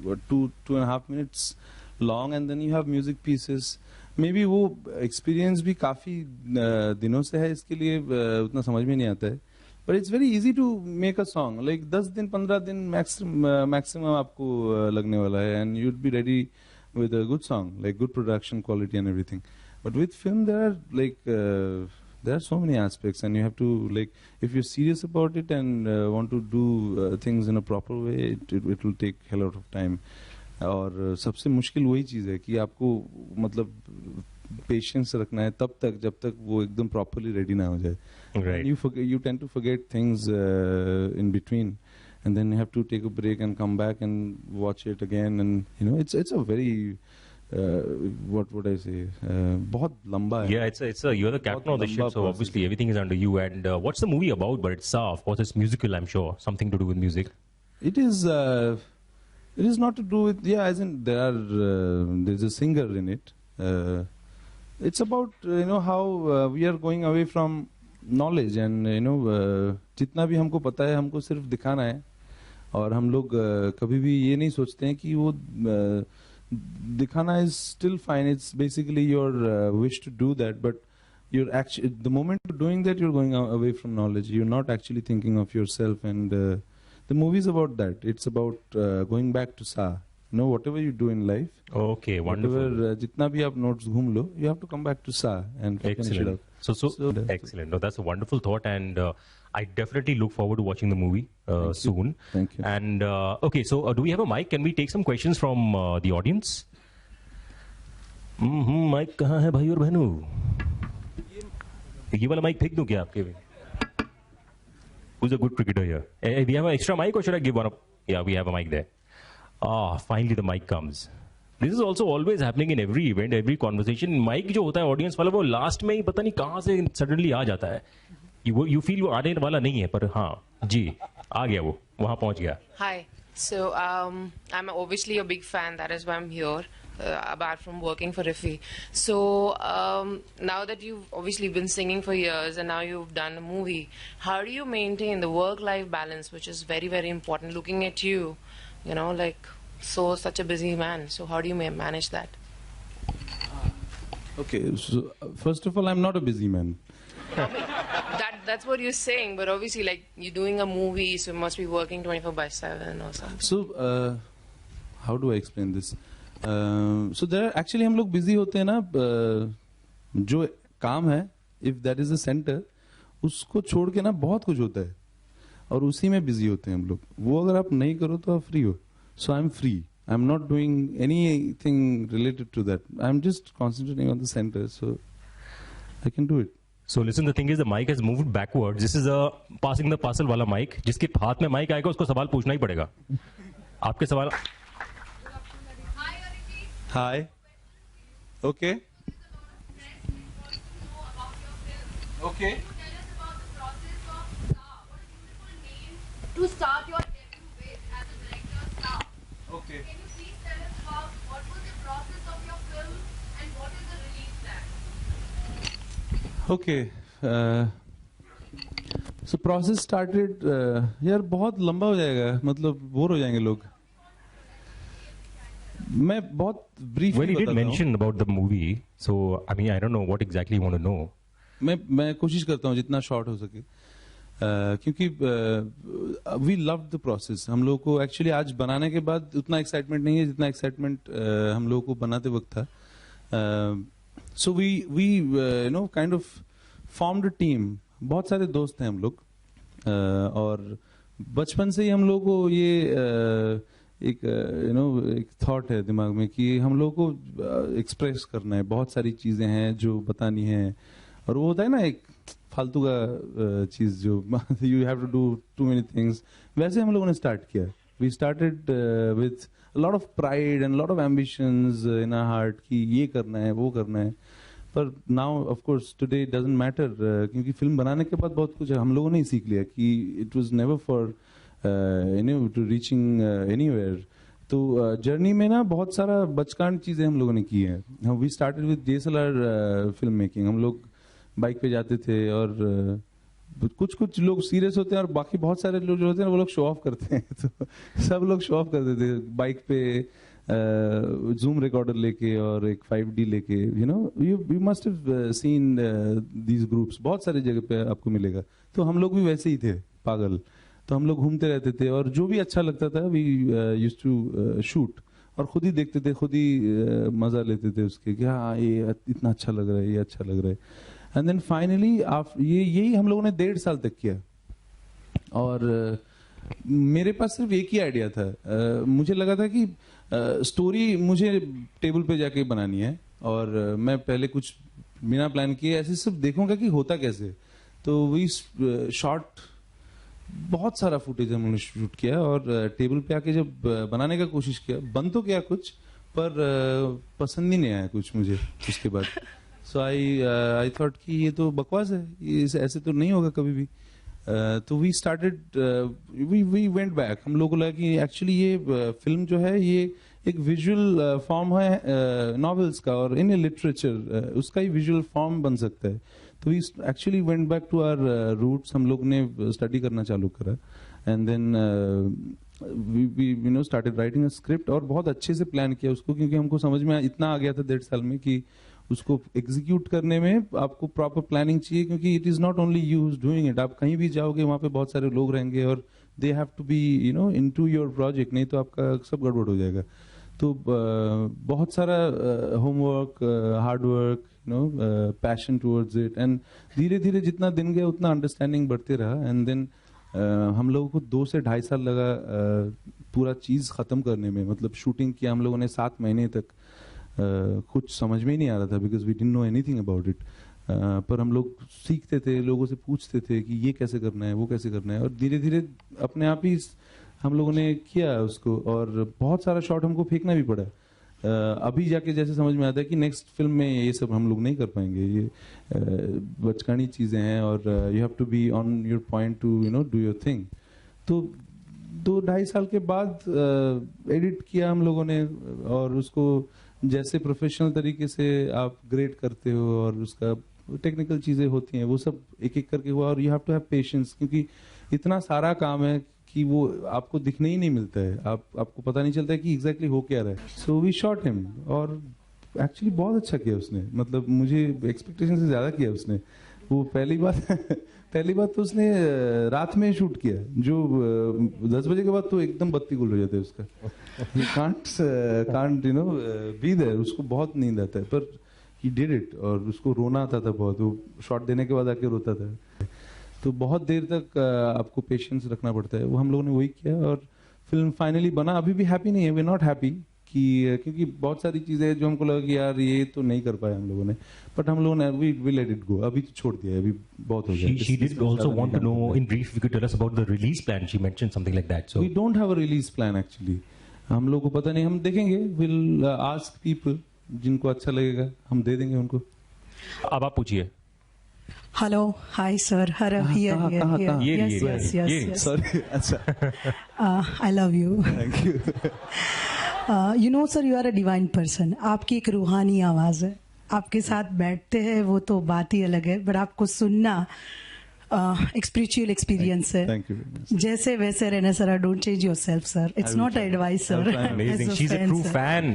2.5 minutes long, and then you have music pieces. Maybe वो experience भी काफी दिनों से है, इसके लिए उतना समझ में नहीं आता है. But it's very easy to make a song. Like 10 दिन 15 दिन maximum आपको लगने वाला है, and you'd be ready with a good song, like good production quality and everything. But with film there are like there are so many aspects, and you have to, like, if you're serious about it and want to do things in a proper way, it will take a lot of time. और सबसे मुश्किल वही चीज़ है कि आपको मतलब patience रखना है तब तक जब तक वो एकदम प्रॉपरली रेडी ना हो जाए. Right. You tend to forget things in between, and then you have to take a break and come back and watch it again, and you know it's a very what would I say? बहुत लंबा है. Yeah, you're the captain of the ship, so obviously everything is under you. And what's the movie about? But it's of course it's musical, I'm sure, something to do with music. It is not to do with, as in there's a singer in it. It's about how we are going away from knowledge, and जितना भी हमको पता है हमको सिर्फ दिखाना है, और हम लोग कभी भी ये नहीं सोचते हैं कि वो दिखाना is still fine. It's basically your wish to do that, but you're actually, the moment you're doing that, you're going away from knowledge. You're not actually thinking of yourself, and the movie is about that. It's about going back to Sa. Whatever you do in life. Okay, wonderful. Whatever, jitna bhi aap notes ghum lo, you have to come back to Sa and finish it up. So excellent. No, that's a wonderful thought, and I definitely look forward to watching the movie soon. Thank you. And okay, so do we have a mic? Can we take some questions from the audience? Mic कहाँ है भाई और बहनों? ये वाला mic फेंक दूँ क्या आपके? Who's a good cricketer here? Hey, we have an extra mic, or should I give one up? Yeah, we have a mic there. Finally the mic comes. This is also always happening in every event, every conversation. Mic जो होता है audience वाला, वो last में ही पता नहीं कहाँ से suddenly आ जाता है. You feel वो आने वाला नहीं है, पर हाँ जी आ गया, वो वहाँ पहुँच गया. Hi. So I'm obviously a big fan. That is why I'm here. Apart from working for IFFI. So now that you've obviously been singing for years and now you've done a movie, how do you maintain the work-life balance, which is very, very important? Looking at you, like such a busy man. So how do you manage that? Okay, so first of all, I'm not a busy man. That's what you're saying, but obviously, like, you're doing a movie, so you must be working 24/7 or something. So, how do I explain this? So there are actually हम लोग busy होते हैं ना, जो काम है, if that is the center, उसको छोड़ के ना बहुत कुछ होता है, और उसी में busy होते हैं हम लोग. वो अगर आप नहीं करो तो आप free हो. So I'm free. I'm not doing anything related to that. I'm just concentrating on the center, so I can do it. So listen, the thing is, the mic has moved backwards. This is a passing the parcel वाला mic. जिसके हाथ में mic आएगा उसको सवाल पूछना ही पड़ेगा. आपके सवाल. Hi. Okay. Okay. To start your debut with as a director star. Okay. Can you please tell us about what was the process of your film and what is the release plan? Okay. So process started, यार बहुत लंबा हो जाएगा, मतलब bore हो जाएंगे लोग. मैं बहुत briefly Well, you did बताता हूँ. mention about the movie, so I mean, I don't know what exactly you want to know. मैं कोशिश करता हूँ जितना शॉर्ट हो सके, क्योंकि वी लव द प्रोसेस. हम लोग को एक्चुअली आज बनाने के बाद उतना एक्साइटमेंट नहीं है जितना एक्साइटमेंट हम लोग को बनाते वक्त था. So we you know kind of formed a team. बहुत सारे दोस्त हैं हम लोग, और बचपन से ही हम लोग को ये एक यू नो एक थॉट है दिमाग में कि हम लोग को एक्सप्रेस करना है. बहुत सारी चीजें हैं जो बतानी है, और वो होता है ना एक फालतू का चीज जो you have to do too many things. वैसे हम लोगों ने स्टार्ट किया. We started with lot of pride and lot of ambitions in our heart कि ये करना है वो करना है. पर now of course today it doesn't matter, क्योंकि फिल्म बनाने के बाद बहुत कुछ हम लोगों ने ही सीख लिया कि it was never for you know to reaching anywhere. तो जर्नी में ना बहुत सारा बचकान चीजें हम लोगों ने की है. We started with DSLR film making. हम लोग बाइक पे जाते थे, और कुछ लोग सीरियस होते हैं और बाकी बहुत सारे लोग जो होते हैं वो लोग शो ऑफ करते हैं. तो सब लोग शो ऑफ करते थे बाइक पे, जूम रिकॉर्डर लेके और एक 5D लेके. You know you must have seen these groups. बहुत सारी जगह पे आपको मिलेगा. तो हम लोग भी वैसे ही थे, पागल. तो हम लोग घूमते रहते थे, और जो भी अच्छा लगता था वी यूज्ड टू शूट, और खुद ही देखते थे, खुद ही मजा लेते थे उसके कि हाँ ये इतना अच्छा लग रहा है, ये अच्छा लग रहा है. एंड देन फाइनली यही हम लोगों ने 1.5 साल तक किया. और मेरे पास सिर्फ एक ही आइडिया था. मुझे लगा था कि स्टोरी मुझे टेबल पे जाके बनानी है, और मैं पहले कुछ बिना प्लान किए ऐसे सिर्फ देखूंगा कि होता कैसे. तो वी शॉट बहुत सारा फुटेज हमने शूट किया, और टेबल पे आके जब बनाने का कोशिश किया, बन तो क्या कुछ, पर पसंद ही नहीं आया कुछ मुझे उसके बाद. सो आई थॉट कि ये तो बकवास है, ये ऐसे तो नहीं होगा कभी भी. तो we started we went back. हम लोगों को लगा कि एक्चुअली ये फिल्म जो है ये एक विजुअल फॉर्म है नॉवेल्स का, और इन लिटरेचर उसका ही विजुअल फॉर्म बन सकता है. तो we actually went back to our roots. हम लोग ने स्टडी करना चालू करा, and then we you know started writing a script, और बहुत अच्छे से प्लान किया उसको, क्योंकि हमको समझ में इतना आ गया था 1.5 साल में कि उसको एग्जीक्यूट करने में आपको प्रॉपर प्लानिंग चाहिए. क्योंकि it is not only you doing it. आप कहीं भी जाओगे वहां पे बहुत सारे लोग रहेंगे, और they have to be you know into your project, नहीं तो आपका सब गड़बड़ हो जाएगा. तो बहुत सारा homework, hard work, you know passion towards it, and धीरे धीरे जितना दिन गया उतना अंडरस्टैंडिंग बढ़ते रहा. एंड देन हम लोगों को 2 से 2.5 साल लगा पूरा चीज खत्म करने में. मतलब शूटिंग किया हम लोगों ने 7 महीने तक. कुछ समझ में ही नहीं आ रहा था, because we didn't know anything about it. पर हम लोग सीखते थे, लोगों से पूछते थे कि ये कैसे करना है, वो कैसे करना है, और धीरे धीरे अपने आप ही हम लोगों ने किया उसको. और बहुत सारा शॉट हमको फेंकना भी पड़ा. अभी जाके जैसे समझ में आता है कि नेक्स्ट फिल्म में ये सब हम लोग नहीं कर पाएंगे, ये बचकानी चीजें हैं, और you have to be on your point to you know do your thing. तो 2-2.5 साल के बाद एडिट किया हम लोगों ने, और उसको जैसे प्रोफेशनल तरीके से आप ग्रेड करते हो, और उसका टेक्निकल चीजें होती हैं, वो सब एक एक करके हुआ. और you have to have patience, क्योंकि इतना सारा काम है कि वो आपको दिखने ही नहीं मिलता है. आपको पता नहीं चलता है कि एग्जैक्टली हो क्या रहा है. सो वी शॉट हिम, और एक्चुअली बहुत अच्छा किया उसने. मतलब मुझे एक्सपेक्टेशन से ज्यादा किया उसने. वो पहली बात तो उसने रात में शूट किया, जो 10 बजे के बाद तो एकदम बत्ती गुल हो जाता है उसका. Can't you know be there. उसको बहुत नींद आता है, पर ही डिड इट. और उसको रोना आता था बहुत. वो शॉट देने के बाद आके रोता था. तो बहुत देर तक आपको पेशेंस रखना पड़ता है. वो हम लोगों ने वही किया, और फिल्म फाइनली बना. अभी भी हैप्पी नहीं है, वी नॉट हैप्पी, क्योंकि बहुत सारी चीजें जो हमको लगा कि यार ये तो नहीं कर पाए हम लोगों ने. बट हम लोगों ने वी लेट इट गो. अभी तो छोड़ दिया है, अभी बहुत हो गया. She did also want to know in brief if you could tell us about the release plan. She mentioned something like that. So we don't have a release plan actually. हम लोग को पता नहीं. हम देखेंगे, we'll ask people, जिनको अच्छा लगेगा हम दे देंगे उनको. अब आप पूछिए. Hello, hi sir, here. Yes. Sorry, अच्छा. I love you. Thank you. You know sir, you are a divine person. आपकी एक रूहानी आवाज है. आपके साथ बैठते हैं वो तो बात ही अलग है, बट आपको सुनना स्पिरिचुअल एक्सपीरियंस है. Thank you very much. जैसे वैसे रहना sir. Don't change yourself sir. It's not advice sir. Amazing. She's a true fan.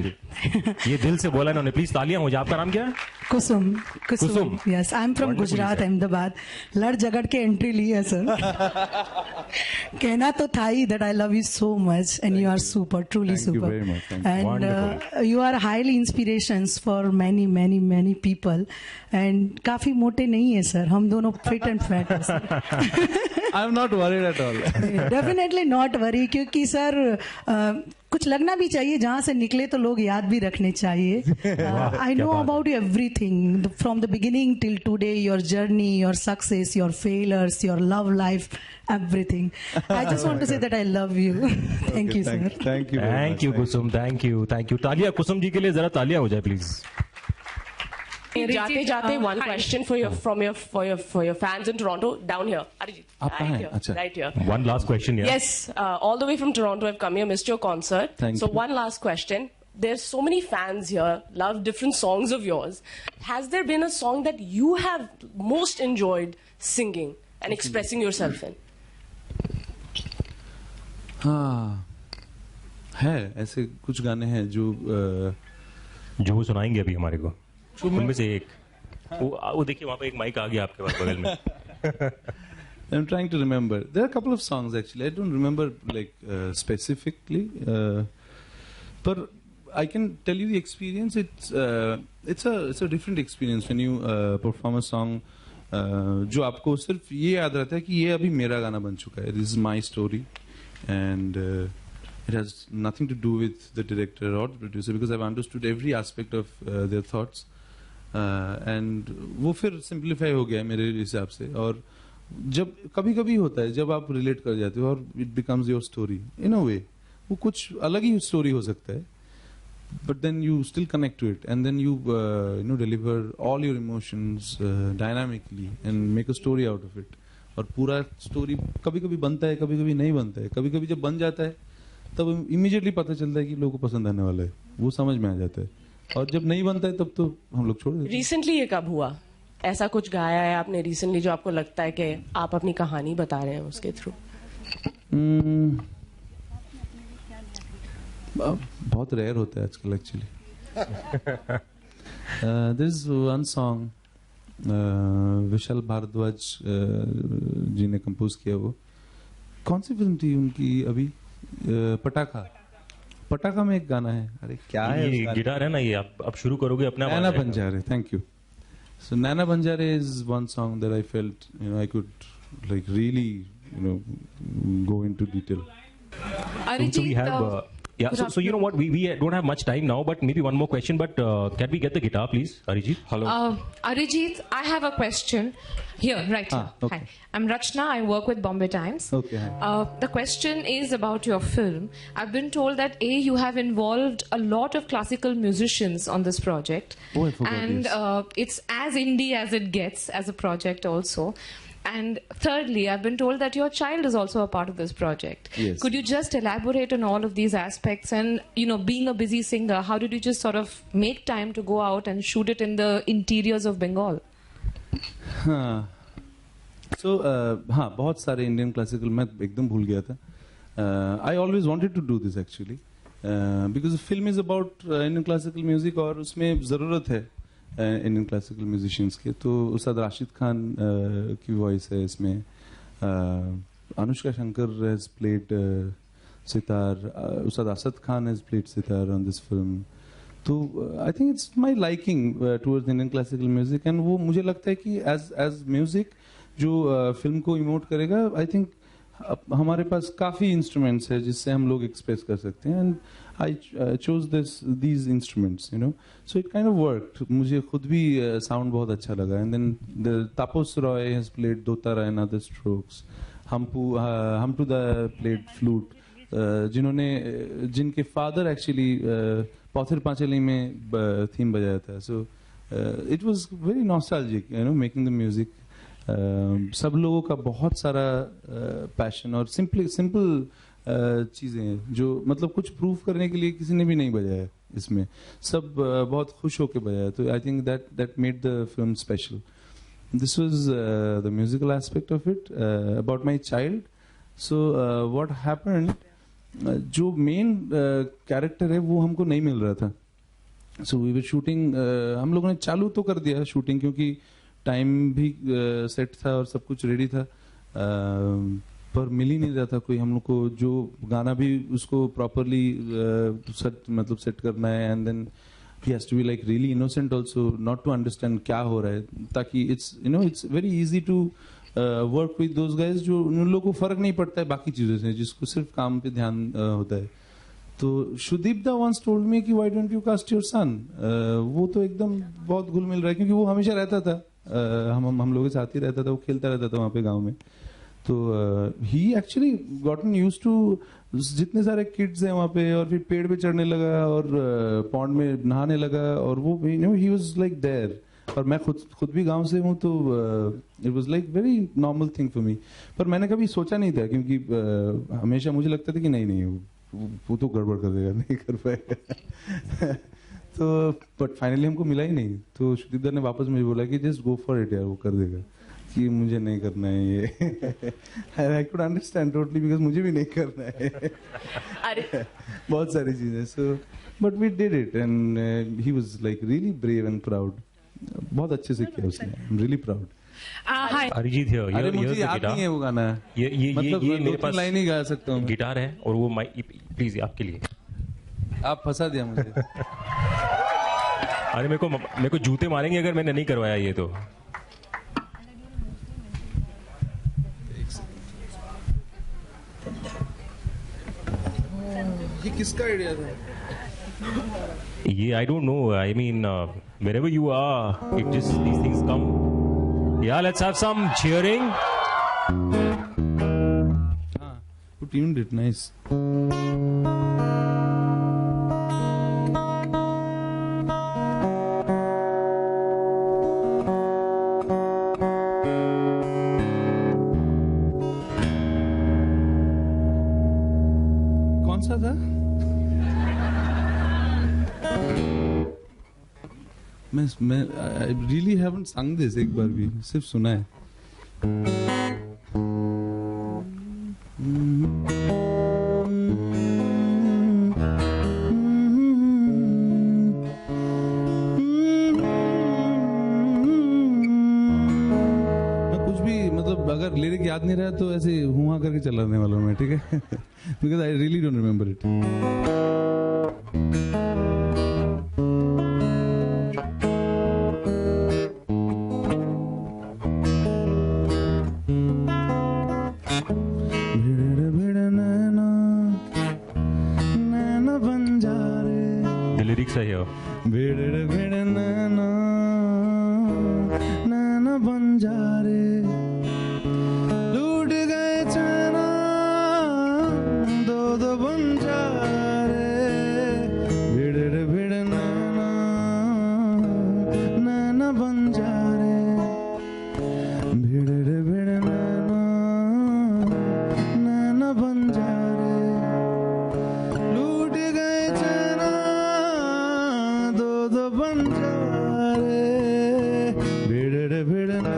ये दिल से बोला इन्होंने. प्लीज तालियां हो जाए. आपका नाम क्या है? Kusum. Kusum. Yes, I am from Wonderful, Gujarat, sir. Ahmedabad. लड़ झगड़ के एंट्री ली है सर. कहना तो था ही that I love you so much and you are super, truly Thank you super. very much. Thank you. And Wonderful. you are highly inspirations for many people. And काफी मोटे नहीं है सर. हम दोनों fit and fat हैं sir. I'm not worried at all. Definitely not worry. क्योंकि sir कुछ लगना भी चाहिए. जहां से निकले तो लोग याद भी रखने चाहिए. I know about you everything from the beginning till today. Your journey, your success, your failures, your love life, everything. I just want to say that I love you. Thank you, sir. Thank you. Thank you, Kusum. Thank you. तालियां कुसुम जी के लिए. जरा तालियां हो जाए please. जाते जाते one question for your fans in Toronto down here. Arijit. आप कहाँ हैं? अच्छा. Right here. One last question, yeah. Yes, all the way from Toronto I've come here, missed your concert. Thank so you. one last question. There's so many fans here, love different songs of yours. Has there been a song that you have most enjoyed singing and expressing yourself in? हाँ, है. ऐसे कुछ गाने हैं जो वो सुनाएंगे अभी हमारे को. उनमें से एक. वो देखिए वहाँ पे एक माइक आ गया आपके पास बगल में. I'm trying to remember. There are a couple of songs actually. I don't remember like specifically, but I can tell you the experience. It's a different experience when you perform a song. जो आपको सिर्फ ये याद रहता है कि ये अभी मेरा गाना बन चुका है. This is my story, and it has nothing to do with the director or the producer because I've understood every aspect of their thoughts. And वो फिर simplify हो गया मेरे हिसाब से. और जब कभी कभी होता है जब आप रिलेट कर जाते हो और it becomes your story in a way. वो कुछ अलग ही स्टोरी हो सकता है, but then you still connect to it and then you know deliver all your emotions dynamically and make a story out of it. और पूरा story कभी कभी बनता है, कभी कभी नहीं बनता है. कभी कभी जब बन जाता है तब इमीडिएटली पता चलता है कि लोगों को पसंद आने वाला है. वो समझ में आ जाता है. और जब नहीं बनता है तब तो हम लोग छोड़ देते हैं. रिसेंटली ये कब हुआ? ऐसा कुछ गाया है आपने रिसेंटली जो आपको लगता है कि आप अपनी कहानी बता रहे हैं उसके थ्रू? बहुत रेयर होता है आजकल actually. There is one song Vishal Bhardwaj ji ने कंपोज किया. वो कौन सी फिल्म थी उनकी अभी? पटाखा में एक गाना है. अरे क्या है ये गिटार है ना. ये आप शुरू करोगे अपना. Naina Banjare. Thank you. So Nana Banjare is one song that I felt I could like really go into detail. So we have so you know what, we don't have much time now, but maybe one more question. But can we get the guitar, please, Arijit? Hello. Arijit, I have a question. Here, right here. Okay. Hi, I'm Rachna. I work with Bombay Times. Okay. The question is about your film. I've been told that you have involved a lot of classical musicians on this project. Oh, I forgot. And yes. it's as indie as it gets as a project also. And thirdly, I've been told that your child is also a part of this project. Yes. Could you just elaborate on all of these aspects? And, being a busy singer, how did you just sort of make time to go out and shoot it in the interiors of Bengal? So, हाँ, बहुत सारे Indian classical मैं एकदम भूल गया था. I always wanted to do this actually because the film is about Indian classical music और उसमें ज़रूरत है इंडियन क्लासिकल म्यूजिशियंस के. तो उस्ताद राशिद खान की वॉइस है इसमें. Anushka Shankar has played sitar. Ustad Asad Khan has played sitar on this film. तो I think it's my liking towards Indian classical music. And वो मुझे लगता है कि एज म्यूजिक जो फिल्म को इमोट करेगा, आई थिंक हमारे पास काफ़ी इंस्ट्रूमेंट्स है जिससे हम लोग एक्सप्रेस कर सकते हैं. And I chose these instruments, So it kind of worked. मुझे खुद भी sound बहुत अच्छा लगा. And then the Tapos Roy has played Dotara and other strokes. Hamtu Da played flute. जिनके father actually पौथिर पांचली में theme बजाया था. So it was very nostalgic, making the music. सब लोगों का बहुत सारा passion और simple चीजें हैं जो मतलब कुछ प्रूव करने के लिए किसी ने भी नहीं बजाया इसमें. सब बहुत खुश होकर बजाया. तो I think that made the film special. this was the musical aspect of it, about my child. So what happened, जो main character है वो हमको नहीं मिल रहा था. So we were shooting, हम लोगों ने चालू तो कर दिया shooting क्योंकि टाइम भी सेट था और सब कुछ रेडी था, पर मिल ही नहीं रहा था कोई हम लोग को जो गाना भी उसको प्रॉपरली मतलब सेट करना है. And then he has to be like really innocent also, not to understand क्या हो रहा है, ताकि it's very easy to work with those guys जो उन लोगों को फर्क नहीं पड़ता है बाकी चीजों से, जिसको सिर्फ काम पे ध्यान होता है. तो शुदीप दा once told me कि why don't you cast your son, वो तो एकदम बहुत घुल मिल रहा है क्योंकि वो हमेशा रहता था, हम लोगों के साथ ही रहता था, वो खेलता रहता था वहाँ पे गाँव में. तो ही एक्चुअली गॉटन यूज्ड टू, जितने सारे किड्स हैं वहाँ पे, और फिर पेड़ पे चढ़ने लगा और पॉन्ड में नहाने लगा, और वो ही वाज लाइक देयर. और मैं खुद भी गांव से हूँ, तो it was like very normal thing for me. पर मैंने कभी सोचा नहीं था क्योंकि हमेशा मुझे लगता था कि नहीं वो तो गड़बड़ कर देगा, नहीं कर पाएगा. तो बट फाइनली हमको मिला ही नहीं, तो शुदीप दा ने वापस मुझे बोला कि जस्ट गो फॉर इट यार, वो कर देगा, कि मुझे नहीं करना है ये. I could understand totally, because मुझे भी नहीं करना है बहुत सारी चीजें. So but we did it and he was like really brave and proud. बहुत अच्छे से किया उसने. I am really proud. Arijit here. अरे मुझे याद नहीं है वो गाना. ये मेरे पास लाइन ही गा सकता हूँ. गिटार है और वो माइक प्लीज आपके लिए. आप फंसा दिया मुझे. अरे मेरे को जूते मारेंगे अगर मैंने नहीं करवाया ये तो. ये किसका आइडिया था? ये I don't know. I mean, wherever you are, it just these things come. Yeah, let's have some cheering. Who tuned it? Nice. कौन सा था? मैं I really haven't sung this एक बार भी, सिर्फ सुना है. मैं कुछ भी मतलब अगर लिरिक याद नहीं रहा तो ऐसे हुआ करके चलाने वाला हूँ मैं, ठीक है? Because I really don't remember it. lyrics are here. लूट गए चना दो दो बंजारे भिड़ भिड़ नैना बंजारे भिड़ भिड़ नैना बंजारे लूट गए चना दो दो बंजारे भिड़ भिड़ नैना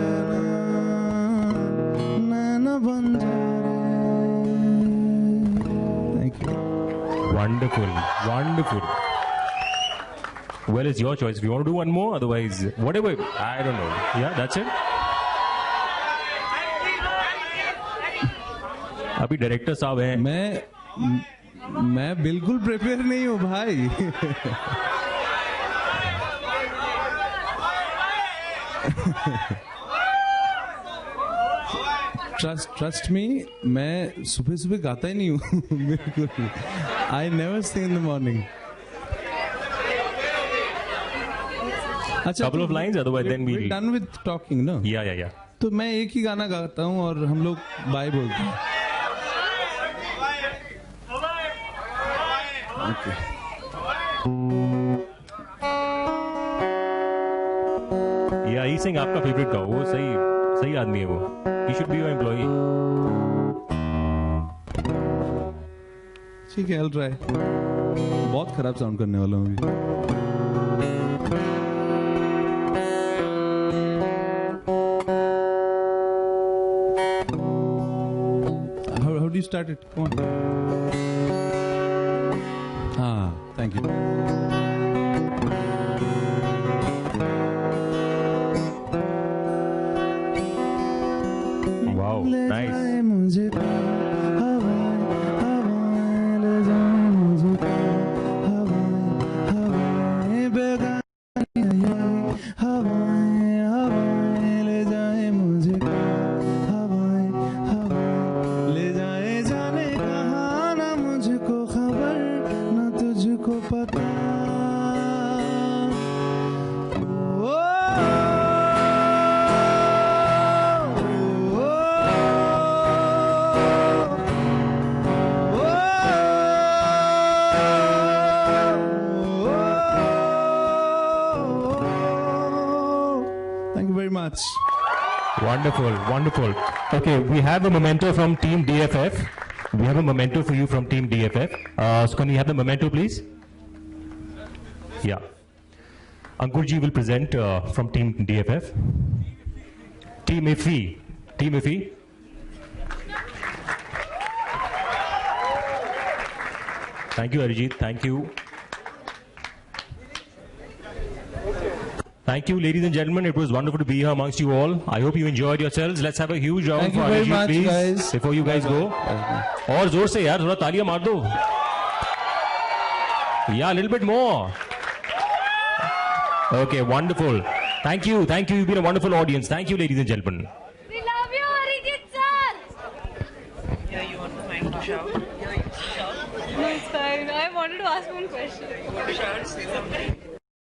बंजारे. Thank you. Wonderful, wonderful. Well, it's your choice. If you want to do one more, otherwise, whatever. I don't know. Yeah, that's it. अभी डायरेक्टर साहब हैं. मैं बिल्कुल प्रिपेयर नहीं हूँ भाई. ट्रस्ट मी, मैं सुबह सुबह गाता ही नहीं हूँ. बिल्कुल. I never sing in the morning. अच्छा, Couple of lines, otherwise then we'll done with talking ना. Yeah. तो मैं एक ही गाना गाता हूँ और हम लोग बाय बोलते हैं. Okay. Yeah, he सिंह आपका फेवरेट का. वो सही आदमी है वो. He should be your employee. ठीक है, I'll try. बहुत खराब साउंड करने वाला हूँ अभी. start it. Come on. Thank you. Wow, nice. Thank you very much. Wonderful, wonderful. Okay, we have a memento from Team DFF. We have a memento for you from Team DFF. So can we have the memento, please? Yeah. Ankurji will present from Team DFF. Team IFFI. Team IFFI. Thank you, Arijit. Thank you. Thank you, ladies and gentlemen. It was wonderful to be here amongst you all. I hope you enjoyed yourselves. Let's have a huge round Thank for you very Arijit, much, please. guys. Before you guys go. और जोर से यार, थोड़ा तालियां मार दो. Yeah, a little bit more. Okay, wonderful. Thank you. Thank you. You've been a wonderful audience. Thank you, ladies and gentlemen. We love you, Arijit sir. Yeah, you want the mic to shout? No, it's fine. I wanted to ask one question. Shout, say something.